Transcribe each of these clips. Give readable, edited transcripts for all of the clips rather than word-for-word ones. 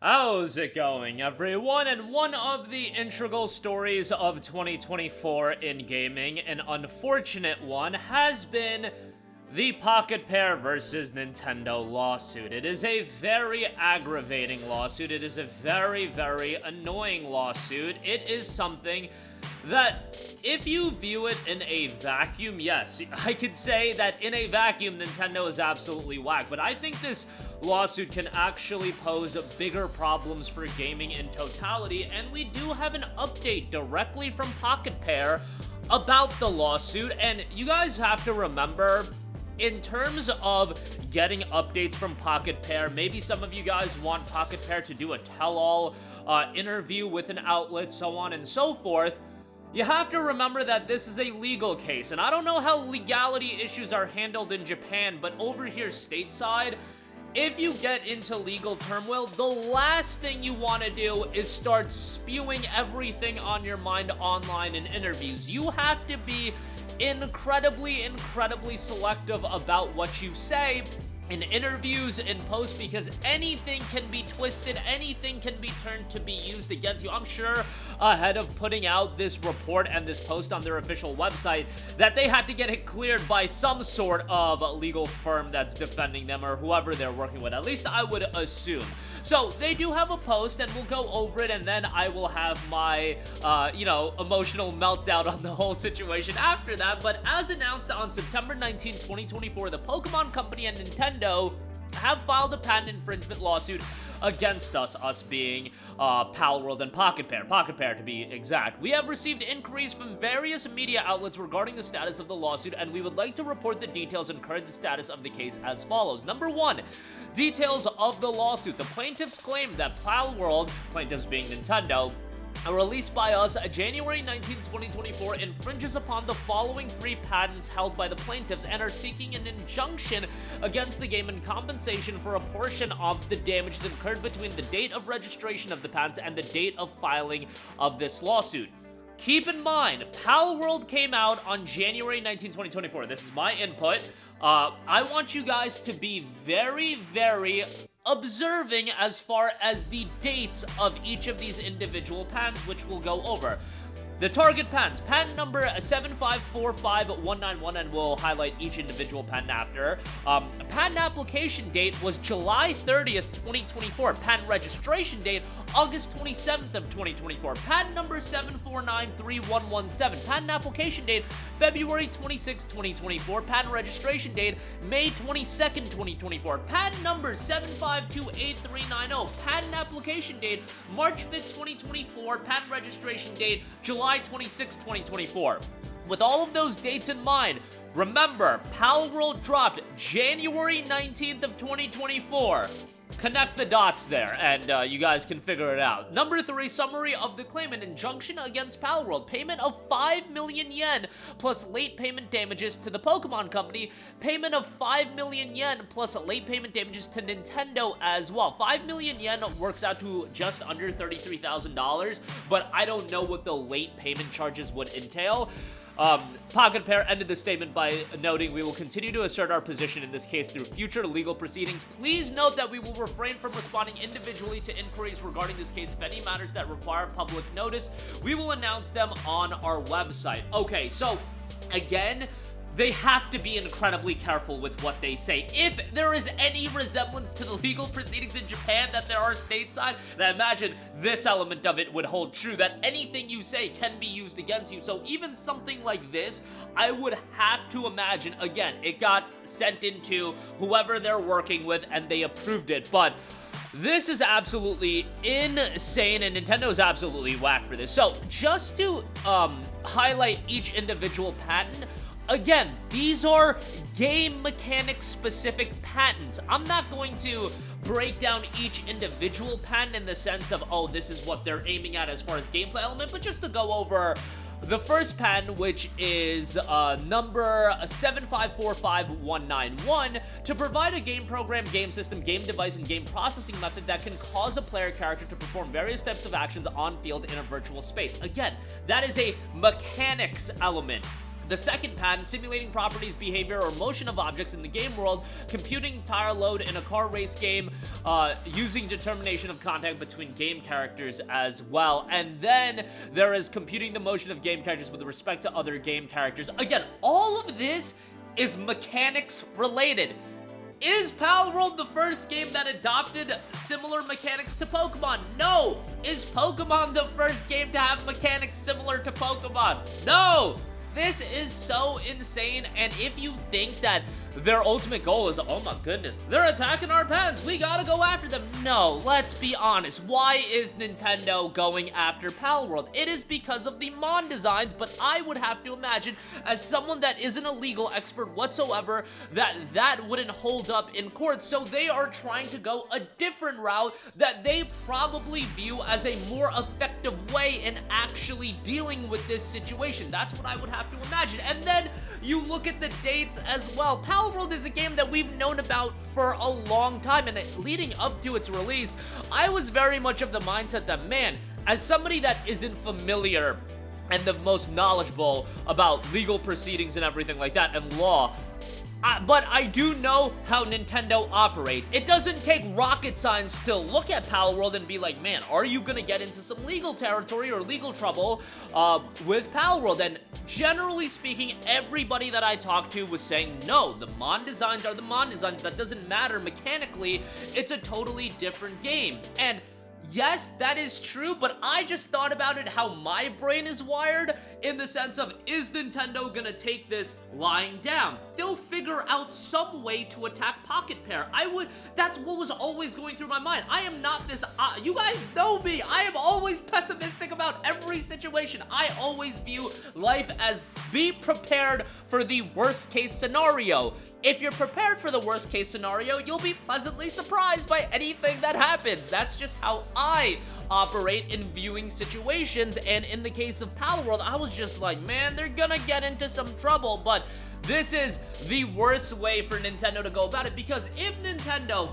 How's it going, everyone? And one of the integral stories of 2024 in gaming, an unfortunate one, has been the Pocket Pair versus Nintendo lawsuit. It is a very aggravating lawsuit. It is a very, very annoying lawsuit. It is something that, if you view it in a vacuum, yes, I could say that in a vacuum, Nintendo is absolutely whack, but I think this lawsuit can actually pose bigger problems for gaming in totality, and we do have an update directly from Pocket Pair about the lawsuit, and you guys have to remember, in terms of getting updates from Pocket Pair, maybe some of you guys want Pocket Pair to do a tell-all interview with an outlet, so on and so forth. You have to remember that this is a legal case, and I don't know how legality issues are handled in Japan, but over here stateside, if you get into legal turmoil, the last thing you want to do is start spewing everything on your mind online in interviews. You have to be incredibly selective about what you say in interviews, in posts, because anything can be twisted, anything can be turned to be used against you. I'm sure ahead of putting out this report and this post on their official website that they had to get it cleared by some sort of legal firm that's defending them or whoever they're working with. At least I would assume. So they do have a post, and we'll go over it, and then I will have my, emotional meltdown on the whole situation after that. But as announced on September 19, 2024, the Pokemon Company and Nintendo have filed a patent infringement lawsuit against us being Palworld and Pocket Pair to be exact. We have received inquiries from various media outlets regarding the status of the lawsuit, and we would like to report the details and current status of the case as follows. Number 1, details of the lawsuit. The plaintiffs claim that Palworld, plaintiffs being Nintendo, released by us January 19, 2024, infringes upon the following 3 patents held by the plaintiffs and are seeking an injunction against the game in compensation for a portion of the damages incurred between the date of registration of the patents and the date of filing of this lawsuit. Keep in mind, Palworld came out on January 19, 2024. This is my input. I want you guys to be very observing as far as the dates of each of these individual patents, which we'll go over. The target patents, patent number 7545191, and we'll highlight each individual patent after. Patent application date was July 30th, 2024. Patent registration date, August 27th of 2024. Patent number 7493117. Patent application date, February 26th, 2024. Patent registration date, May 22nd, 2024. Patent number 7528390. Patent application date, March 5th, 2024. Patent registration date, July 26, 2024. With all of those dates in mind, remember, Palworld dropped January 19th of 2024. Connect the dots there, and you guys can figure it out. Number 3, summary of the claim. An injunction against Palworld. Payment of 5 million yen plus late payment damages to the Pokemon Company. Payment of 5 million yen plus late payment damages to Nintendo as well. 5 million yen works out to just under $33,000, but I don't know what the late payment charges would entail. Pocket Pair ended the statement by noting, "We will continue to assert our position in this case through future legal proceedings. Please note that we will refrain from responding individually to inquiries regarding this case. If any matters that require public notice, we will announce them on our website." Okay, so again, they have to be incredibly careful with what they say. If there is any resemblance to the legal proceedings in Japan that there are stateside, then I imagine this element of it would hold true, that anything you say can be used against you. So even something like this, I would have to imagine, again, it got sent into whoever they're working with and they approved it, but this is absolutely insane, and Nintendo is absolutely whack for this. So just to highlight each individual patent, again, these are game mechanic specific patents. I'm not going to break down each individual patent in the sense of, oh, this is what they're aiming at as far as gameplay element, but just to go over the first patent, which is number 7545191, to provide a game program, game system, game device, and game processing method that can cause a player character to perform various types of actions on field in a virtual space. Again, that is a mechanics element. The second patent, simulating properties, behavior, or motion of objects in the game world, computing tire load in a car race game, using determination of contact between game characters as well. And then there is computing the motion of game characters with respect to other game characters. Again, all of this is mechanics related. Is Palworld the first game that adopted similar mechanics to Pokemon? No! Is Pokemon the first game to have mechanics similar to Pokemon? No! This is so insane, and if you think that their ultimate goal is, oh my goodness, they're attacking our pens, we gotta go after them. No, let's be honest. Why is Nintendo going after Palworld? It is because of the Mon designs, but I would have to imagine, as someone that isn't a legal expert whatsoever, that wouldn't hold up in court. So they are trying to go a different route that they probably view as a more effective way in actually dealing with this situation. That's what I would have to imagine. And then you look at the dates as well. Palworld is a game that we've known about for a long time, and leading up to its release, I was very much of the mindset that, man, as somebody that isn't familiar and the most knowledgeable about legal proceedings and everything like that and law, but I do know how Nintendo operates. It doesn't take rocket science to look at Palworld and be like, man, are you gonna get into some legal territory or legal trouble with Palworld? And generally speaking, everybody that I talked to was saying, no, the Mon designs are the Mon designs. That doesn't matter mechanically. It's a totally different game. And yes, that is true, but I just thought about it how my brain is wired, in the sense of, is Nintendo gonna take this lying down? They'll figure out some way to attack Pocket Pair. That's what was always going through my mind. I am not this, you guys know me, I am always pessimistic about every situation. I always view life as, be prepared for the worst case scenario. If you're prepared for the worst case scenario, you'll be pleasantly surprised by anything that happens. That's just how I operate in viewing situations, and in the case of Palworld, I was just like, man, they're gonna get into some trouble, but this is the worst way for Nintendo to go about it, because if Nintendo,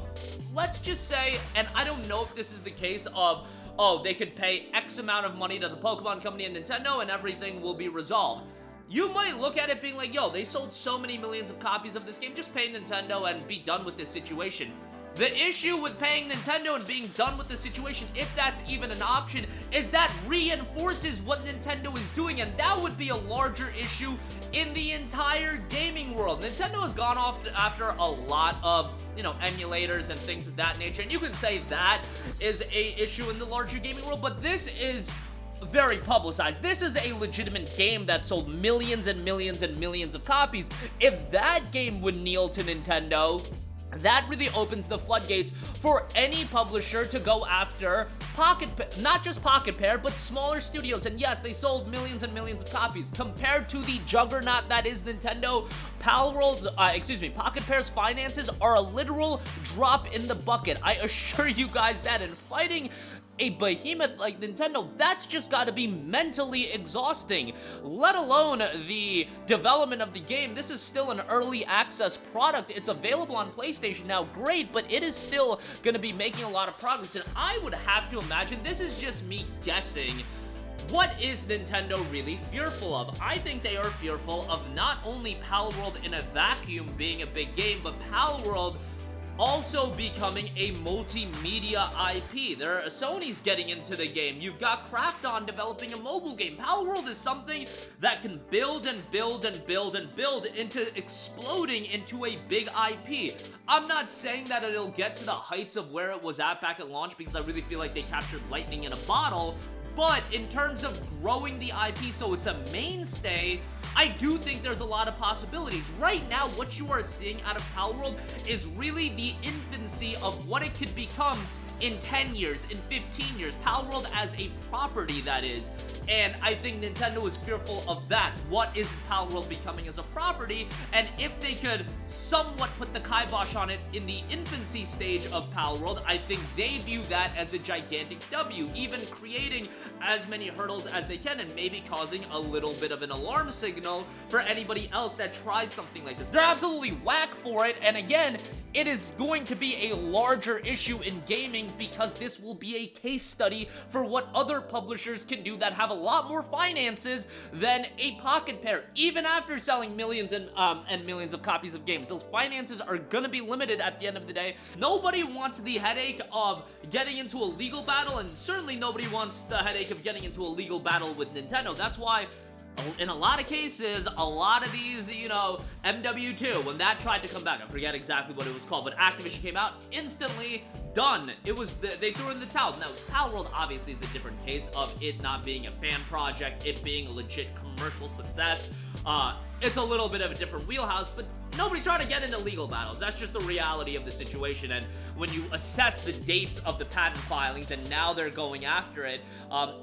let's just say, and I don't know if this is the case of, oh, they could pay X amount of money to the Pokemon Company and Nintendo and everything will be resolved. You might look at it being like, yo, they sold so many millions of copies of this game, just pay Nintendo and be done with this situation. The issue with paying Nintendo and being done with the situation, if that's even an option, is that reinforces what Nintendo is doing, and that would be a larger issue in the entire gaming world. Nintendo has gone off after a lot of, you know, emulators and things of that nature, and you can say that is a issue in the larger gaming world, but this is very publicized. This is a legitimate game that sold millions and millions and millions of copies. If that game would kneel to Nintendo, that really opens the floodgates for any publisher to go after not just Pocket Pair, but smaller studios. And yes, they sold millions and millions of copies. Compared to the juggernaut that is Nintendo, Pocket Pair's finances are a literal drop in the bucket. I assure you guys that. And fighting a behemoth like Nintendo, that's just gotta be mentally exhausting, let alone the development of the game. This is still an early access product. It's available on PlayStation now, great, but it is still gonna be making a lot of progress, and I would have to imagine, this is just me guessing, what is Nintendo really fearful of? I think they are fearful of not only Palworld in a vacuum being a big game, but Palworld also becoming a multimedia IP. Sony's getting into the game. You've got Krafton developing a mobile game. Palworld is something that can build and build and build and build into exploding into a big IP. I'm not saying that it'll get to the heights of where it was at back at launch, because I really feel like they captured lightning in a bottle, but in terms of growing the IP so it's a mainstay, I do think there's a lot of possibilities. Right now, what you are seeing out of Palworld is really the infancy of what it could become in 10 years, in 15 years. Palworld as a property, that is. And I think Nintendo is fearful of that. What is Palworld becoming as a property? And if they could somewhat put the kibosh on it in the infancy stage of Palworld, I think they view that as a gigantic W, even creating as many hurdles as they can and maybe causing a little bit of an alarm signal for anybody else that tries something like this. They're absolutely whack for it, and again, it is going to be a larger issue in gaming because this will be a case study for what other publishers can do that have a lot more finances than a Pocket Pair. Even after selling millions and millions of copies of games, those finances are gonna be limited at the end of the day. Nobody wants the headache of getting into a legal battle, and certainly nobody wants the headache of getting into a legal battle with Nintendo. That's why in a lot of cases, a lot of these, you know, MW2, when that tried to come back, I forget exactly what it was called, but Activision came out, instantly done. It was, they threw in the towel. Now, Palworld obviously is a different case of it not being a fan project, it being a legit commercial success. It's a little bit of a different wheelhouse, but nobody's trying to get into legal battles. That's just the reality of the situation. And when you assess the dates of the patent filings and now they're going after it,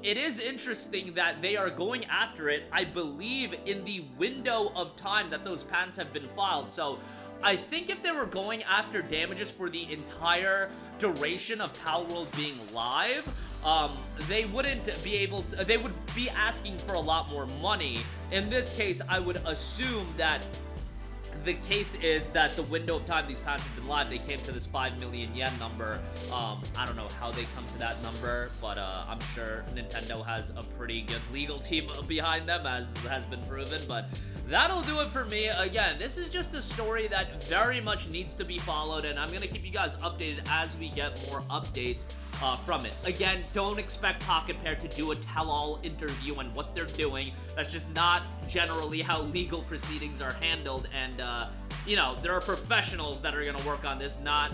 it is interesting that they are going after it, I believe, in the window of time that those patents have been filed. So I think if they were going after damages for the entire duration of Palworld being live, they wouldn't be able to, they would be asking for a lot more money. In this case, I would assume that the case is that the window of time these patents have been live, they came to this 5 million yen number. I don't know how they come to that number, but I'm sure Nintendo has a pretty good legal team behind them, as has been proven. But that'll do it for me. Again, this is just a story that very much needs to be followed, and I'm gonna keep you guys updated as we get more updates from it. Again, don't expect Pocket Pair to do a tell-all interview on what they're doing. That's just not generally how legal proceedings are handled, and you know, there are professionals that are gonna work on this, not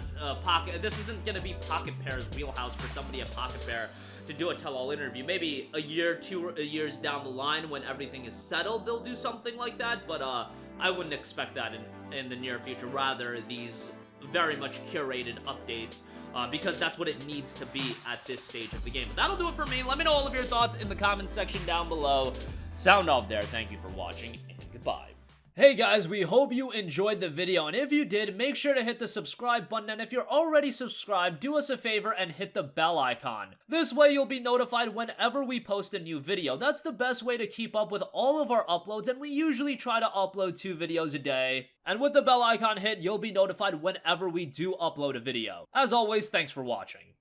this isn't gonna be Pocket Pair's wheelhouse for somebody at Pocket Pair to do a tell-all interview. Maybe a year, 2 years down the line when everything is settled, they'll do something like that, but I wouldn't expect that in the near future. Rather, these very much curated updates, because that's what it needs to be at this stage of the game. But that'll do it for me. Let me know all of your thoughts in the comments section down below. Sound off there. Thank you for watching, and goodbye. Hey guys, we hope you enjoyed the video, and if you did, make sure to hit the subscribe button, and if you're already subscribed, do us a favor and hit the bell icon. This way you'll be notified whenever we post a new video. That's the best way to keep up with all of our uploads, and we usually try to upload 2 videos a day. And with the bell icon hit, you'll be notified whenever we do upload a video. As always, thanks for watching.